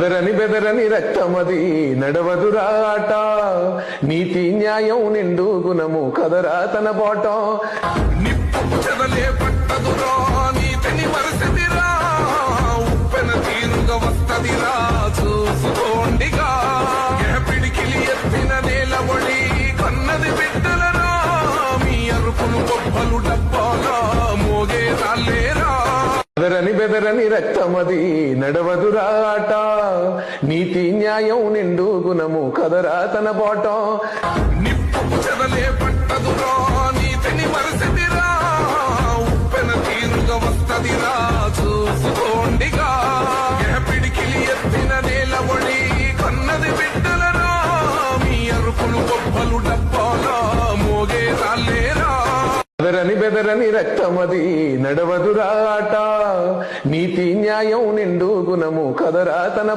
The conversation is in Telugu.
బెదరని రక్తమది నడవదురాట, నీతి న్యాయం నిండు గుణము కదరా తన బాటం. నిప్పు చెదలే పట్టదురా నీతిని మరసదిరా, ఉప్పెన తీరుగా వస్తదిరా చూసుకోండిగా. పిడికిలి ఎత్తిన నేలబడి కన్నది బిడ్డలరా, మీ అరుపులు గొప్పలు డబ్బాలా మోగే రాలేరా. బెదరని రక్తమది నడవదురాట, నీతి న్యాయం నిండు గుణము కదరా తన బాటం. నిప్పు చెదలే పట్టదురా నీతిని మరసదిరా, ఉప్పెన తీరుగా వస్తదిరా చూసుకోండిగా. పిడికిలి ఎత్తిన నేలబడి కన్నది బిడ్డలరా, మీ అరుపులు గొప్పలు డబ్బాలా మోగే రాలేరా. బెదరని రక్తమది నడవదురాట, నీతి న్యాయం నిండు గుణము కదరా తన